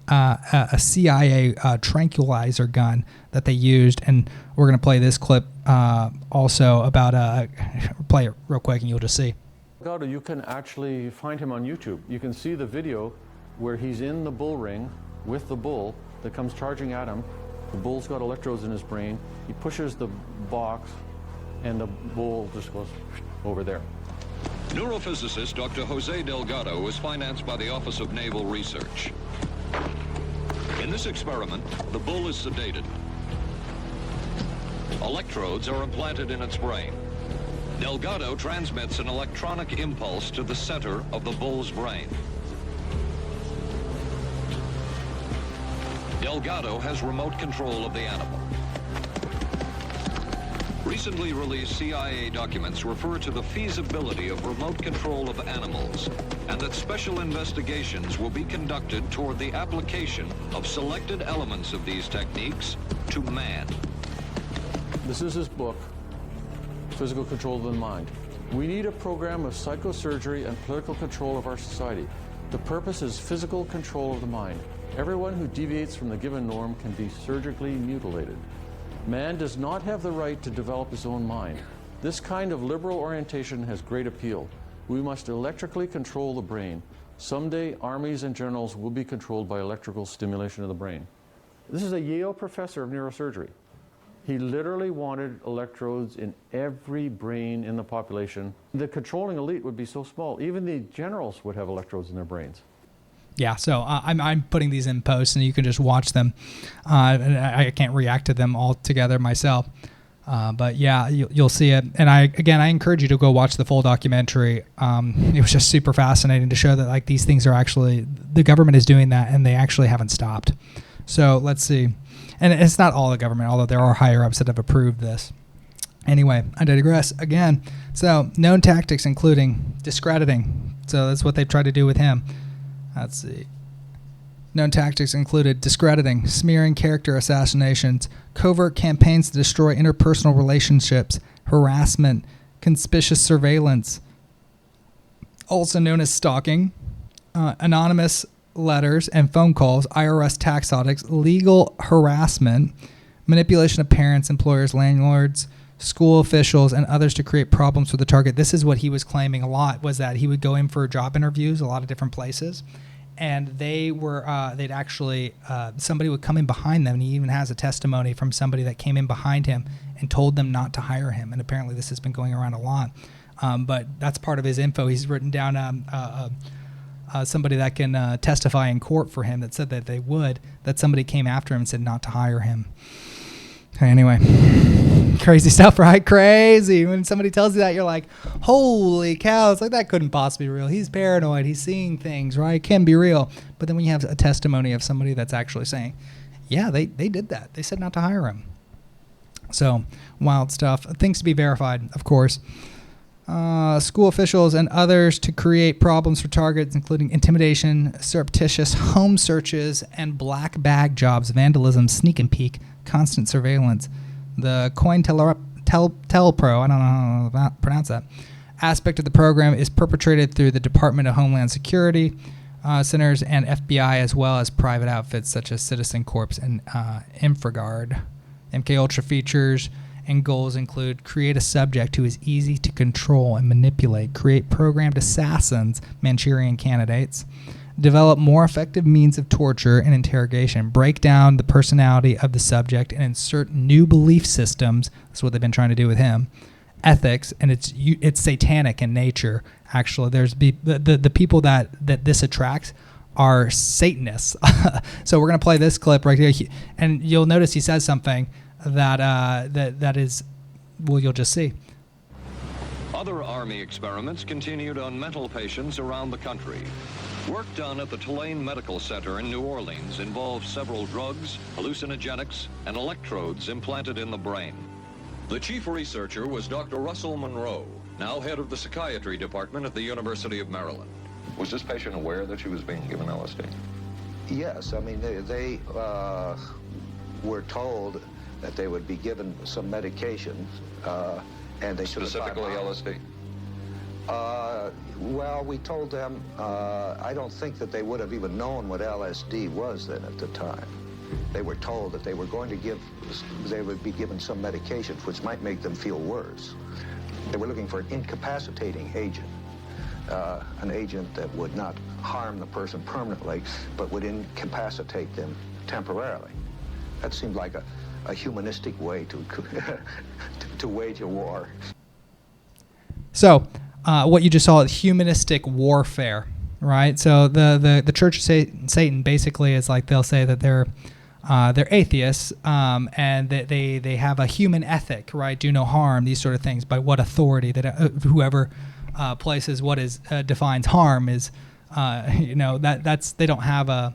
a CIA tranquilizer gun that they used, and we're going to play this clip also about play it real quick and you'll just see. Delgado, you can actually find him on YouTube. You can see the video where he's in the bull ring with the bull that comes charging at him. The bull's got electrodes in his brain. He pushes the box and the bull just goes over there. Neurophysicist Dr. Jose Delgado was financed by the Office of Naval Research. In this experiment, the bull is sedated. Electrodes are implanted in its brain. Delgado transmits an electronic impulse to the center of the bull's brain. Delgado has remote control of the animal. Recently released CIA documents refer to the feasibility of remote control of animals, and that special investigations will be conducted toward the application of selected elements of these techniques to man. This is his book, Physical Control of the Mind. We need a program of psychosurgery and political control of our society. The purpose is physical control of the mind. Everyone who deviates from the given norm can be surgically mutilated. Man does not have the right to develop his own mind. This kind of liberal orientation has great appeal. We must electrically control the brain. Someday, armies and generals will be controlled by electrical stimulation of the brain. This is a Yale professor of neurosurgery. He literally wanted electrodes in every brain in the population. The controlling elite would be so small, even the generals would have electrodes in their brains. Yeah, so I'm putting these in post, and you can just watch them. And I can't react to them all together myself. But yeah, you'll see it. And I encourage you to go watch the full documentary. It was just super fascinating to show that like these things are actually, the government is doing that, and they actually haven't stopped. So let's see. And it's not all the government, although there are higher ups that have approved this. Anyway, I digress again. So known tactics including discrediting. So that's what they've tried to do with him. Let's see. Known tactics included discrediting, smearing character assassinations, covert campaigns to destroy interpersonal relationships, harassment, conspicuous surveillance, also known as stalking, anonymous letters and phone calls, IRS tax audits, legal harassment, manipulation of parents, employers, landlords, school officials, and others to create problems for the target. This is what he was claiming a lot, was that he would go in for job interviews a lot of different places, and they were they'd actually somebody would come in behind them, and he even has a testimony from somebody that came in behind him and told them not to hire him. And apparently this has been going around a lot, but that's part of his info. He's written down somebody that can testify in court for him that said that they would, that somebody came after him and said not to hire him. Anyway, crazy stuff, right? Crazy. When somebody tells you that, you're like, holy cow, it's like that couldn't possibly be real. He's paranoid. He's seeing things, right? It can be real. But then when you have a testimony of somebody that's actually saying, yeah, they did that. They said not to hire him. So, wild stuff. Things to be verified, of course. School officials and others to create problems for targets, including intimidation, surreptitious home searches, and black bag jobs, vandalism, sneak and peek, constant surveillance. The COINTELPRO, I don't know how to pronounce that, aspect of the program is perpetrated through the Department of Homeland Security centers and FBI, as well as private outfits such as Citizen Corps and Infraguard. MKUltra features and goals include create a subject who is easy to control and manipulate, create programmed assassins, Manchurian candidates, develop more effective means of torture and interrogation, break down the personality of the subject and insert new belief systems. That's what they've been trying to do with him. Ethics, and it's satanic in nature. Actually, there's the people that this attracts are Satanists. So we're gonna play this clip right here, and you'll notice he says something that is, well, you'll just see. Other Army experiments continued on mental patients around the country. Work done at the Tulane Medical Center in New Orleans involved several drugs, hallucinogenics, and electrodes implanted in the brain. The chief researcher was Dr. Russell Monroe, now head of the psychiatry department at the University of Maryland. Was this patient aware that she was being given LSD? Yes, I mean, they were told that they would be given some medication, and they should have... Specifically LSD? Well, we told them, I don't think that they would have even known what LSD was then at the time. They were told that they would be given some medications which might make them feel worse. They were looking for an incapacitating agent, an agent that would not harm the person permanently, but would incapacitate them temporarily. That seemed like a humanistic way to wage a war. So, what you just saw is humanistic warfare, right? So the Church of Satan basically is like, they'll say that they're atheists, and that they have a human ethic, right? Do no harm, these sort of things. By what authority? That whoever places what is defines harm is, that's they don't have a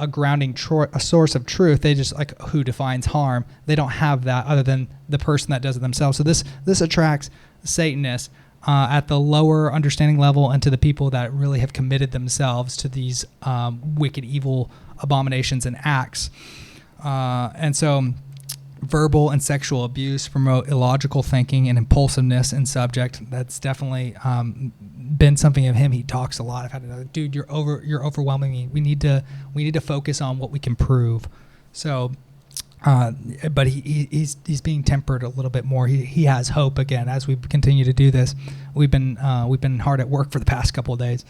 grounding a source of truth. They just like who defines harm. They don't have that other than the person that does it themselves. So this attracts Satanists at the lower understanding level, and to the people that really have committed themselves to these wicked, evil abominations and acts. And so verbal and sexual abuse promote illogical thinking and impulsiveness in subject. That's definitely been something of him. He talks a lot. I've had another, dude, you're overwhelming me. We need to focus on what we can prove. So but he's being tempered a little bit more. He has hope again as we continue to do this. We've been hard at work for the past couple of days.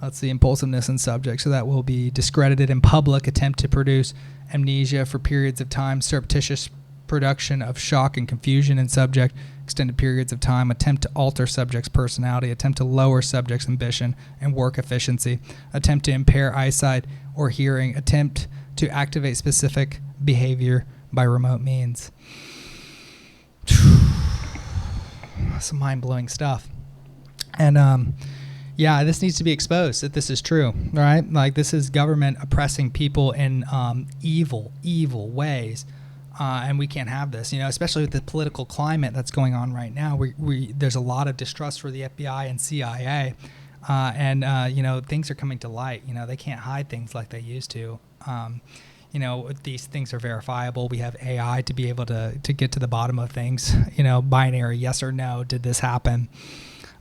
That's the impulsiveness in subject. So that will be discredited in public, attempt to produce amnesia for periods of time, surreptitious production of shock and confusion in subject, extended periods of time, attempt to alter subject's personality, attempt to lower subject's ambition and work efficiency, attempt to impair eyesight or hearing, attempt to activate specific behavior by remote means. Some mind-blowing stuff. And yeah, this needs to be exposed that this is true, right? Like, this is government oppressing people in evil ways. And we can't have this, especially with the political climate that's going on right now. There's a lot of distrust for the FBI and CIA. And things are coming to light. They can't hide things like they used to. These things are verifiable. We have AI to be able to get to the bottom of things, binary, yes or no, did this happen?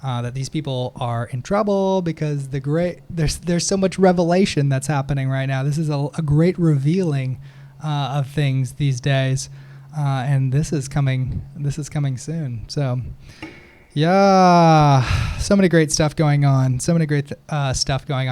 That these people are in trouble because there's so much revelation that's happening right now. This is a great revealing of things these days, and this is coming soon. So yeah, so many great stuff going on.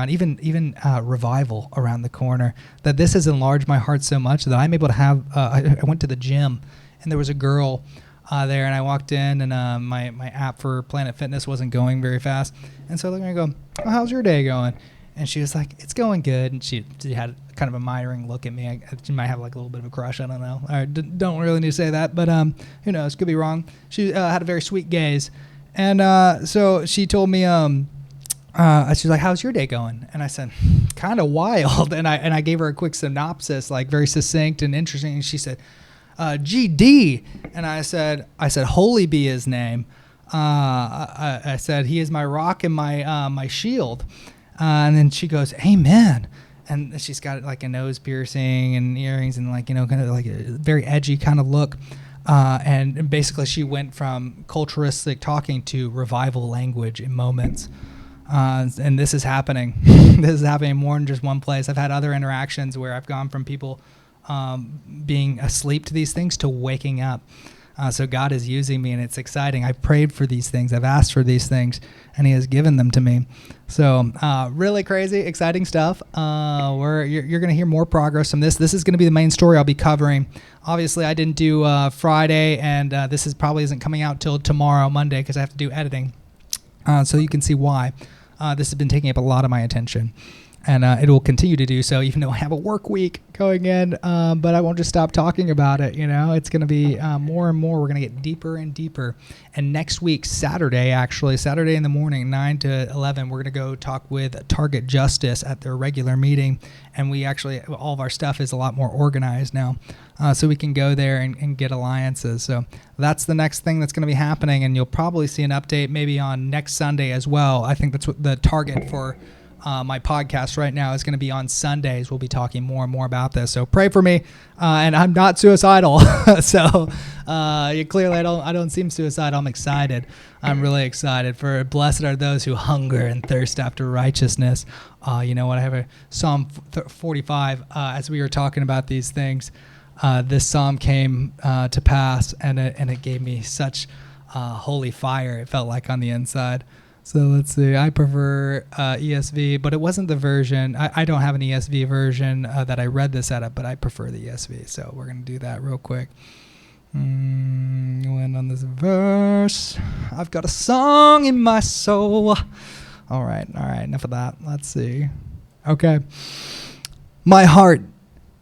Even revival around the corner. That this has enlarged my heart so much that I'm able to have. I went to the gym, and there was a girl there, and I walked in, and my app for Planet Fitness wasn't going very fast, and so I looked at her and go, "Oh, how's your day going?" And she was like, "It's going good." And she had kind of a admiring look at me. She might have like a little bit of a crush. I don't know. I don't really need to say that, but who knows? Could be wrong. She had a very sweet gaze. And so she told me, she's like, "How's your day going?" And I said, "Kind of wild." And I gave her a quick synopsis, like very succinct and interesting. And she said, "GD." And I said, "Holy be his name." I said, "He is my rock and my shield." And then she goes, "Amen." And she's got like a nose piercing and earrings and like, kind of like a very edgy kind of look. And basically she went from culturalistic talking to revival language in moments. And this is happening. This is happening more than just one place. I've had other interactions where I've gone from people being asleep to these things to waking up. So God is using me, and it's exciting. I've prayed for these things. I've asked for these things, and he has given them to me. So really crazy, exciting stuff. You're going to hear more progress from this. This is going to be the main story I'll be covering. Obviously, I didn't do Friday, and this probably isn't coming out till tomorrow, Monday, because I have to do editing. So you can see why. This has been taking up a lot of my attention. And it will continue to do so, even though I have a work week going in. But I won't just stop talking about it. It's going to be more and more. We're going to get deeper and deeper. And next week, Saturday in the morning, 9 to 11, we're going to go talk with Target Justice at their regular meeting. And we actually, all of our stuff is a lot more organized now. So we can go there and get alliances. So that's the next thing that's going to be happening. And you'll probably see an update maybe on next Sunday as well. I think that's what the target for my podcast right now is going to be on Sundays. We'll be talking more and more about this. So pray for me. And I'm not suicidal. So clearly I don't seem suicidal. I'm excited. I'm really excited. For blessed are those who hunger and thirst after righteousness. You know what? I have a Psalm 45 as we were talking about these things. This psalm came to pass, and it gave me such holy fire, it felt like, on the inside. So let's see. I prefer ESV, but it wasn't the version. I don't have an ESV version that I read this out of, but I prefer the ESV. So we're going to do that real quick. Land on this verse. I've got a song in my soul. All right. Enough of that. Let's see. Okay. My heart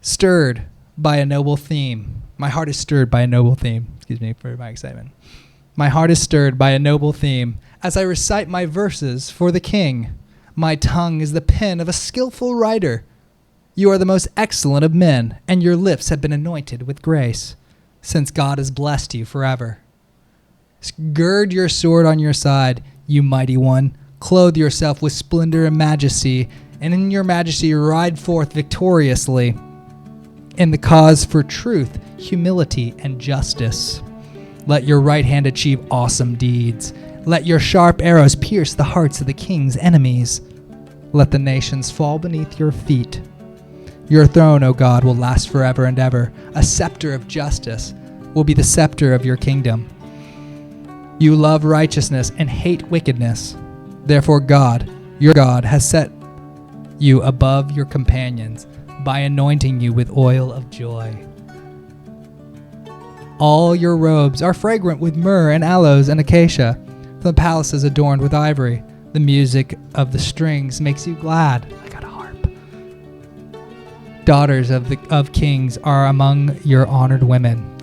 stirred by a noble theme. My heart is stirred by a noble theme. Excuse me for my excitement. My heart is stirred by a noble theme as I recite my verses for the King. My tongue is the pen of a skillful writer. You are the most excellent of men, and your lips have been anointed with grace, since God has blessed you forever. Gird your sword on your side, you mighty one. Clothe yourself with splendor and majesty, and in your majesty ride forth victoriously in the cause for truth, humility, and justice. Let your right hand achieve awesome deeds. Let your sharp arrows pierce the hearts of the king's enemies. Let the nations fall beneath your feet. Your throne, O God, will last forever and ever. A scepter of justice will be the scepter of your kingdom. You love righteousness and hate wickedness. Therefore God, your God, has set you above your companions by anointing you with oil of joy. All your robes are fragrant with myrrh and aloes and acacia. The palace is adorned with ivory. The music of the strings makes you glad. I got a harp. Daughters of kings are among your honored women.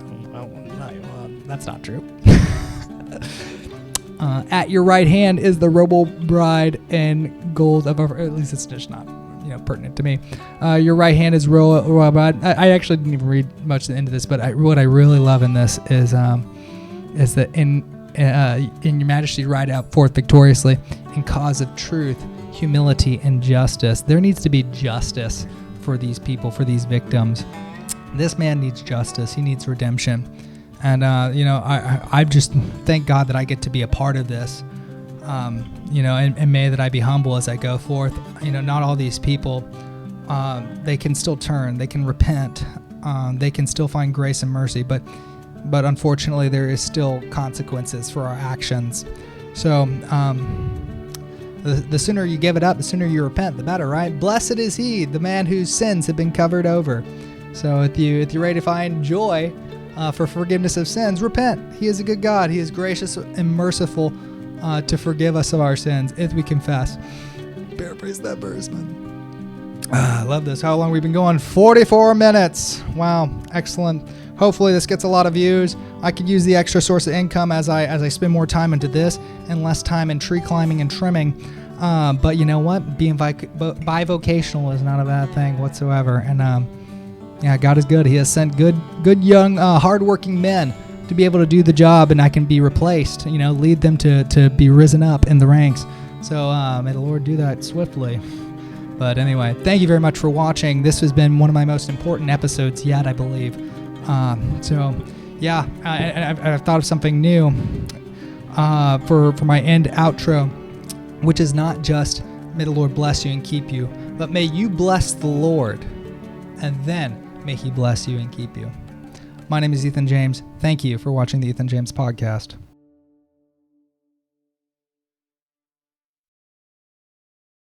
That's not true. At your right hand is the royal bride in gold of, at least it's just not pertinent to me. Your right hand is royal bride. I actually didn't even read much into this, but what I really love in this is that in your majesty ride out forth victoriously in cause of truth, humility, and justice. There needs to be justice for these people, for these victims. This man needs justice. He needs redemption. And, I just thank God that I get to be a part of this. And may that I be humble as I go forth. Not all these people, they can still turn, they can repent, they can still find grace and mercy, but unfortunately there is still consequences for our actions. So the sooner you give it up, the sooner you repent, the better, right? Blessed is he, the man whose sins have been covered over. So if you're ready to find joy for forgiveness of sins, repent. He is a good God. He is gracious and merciful to forgive us of our sins if we confess. Paraphrase that verse, man. I love this. How long we've been going? 44 minutes. Wow, excellent. Hopefully this gets a lot of views. I could use the extra source of income as I spend more time into this and less time in tree climbing and trimming. But you know what? Being bivocational is not a bad thing whatsoever. And God is good. He has sent good young, hardworking men to be able to do the job, and I can be replaced. Lead them to be risen up in the ranks. So may the Lord do that swiftly. But anyway, thank you very much for watching. This has been one of my most important episodes yet, I believe. I've thought of something new for my end outro, which is not just may the Lord bless you and keep you, but may you bless the Lord, and then may he bless you and keep you. My name is Ethan James. Thank you for watching the Ethan James Podcast.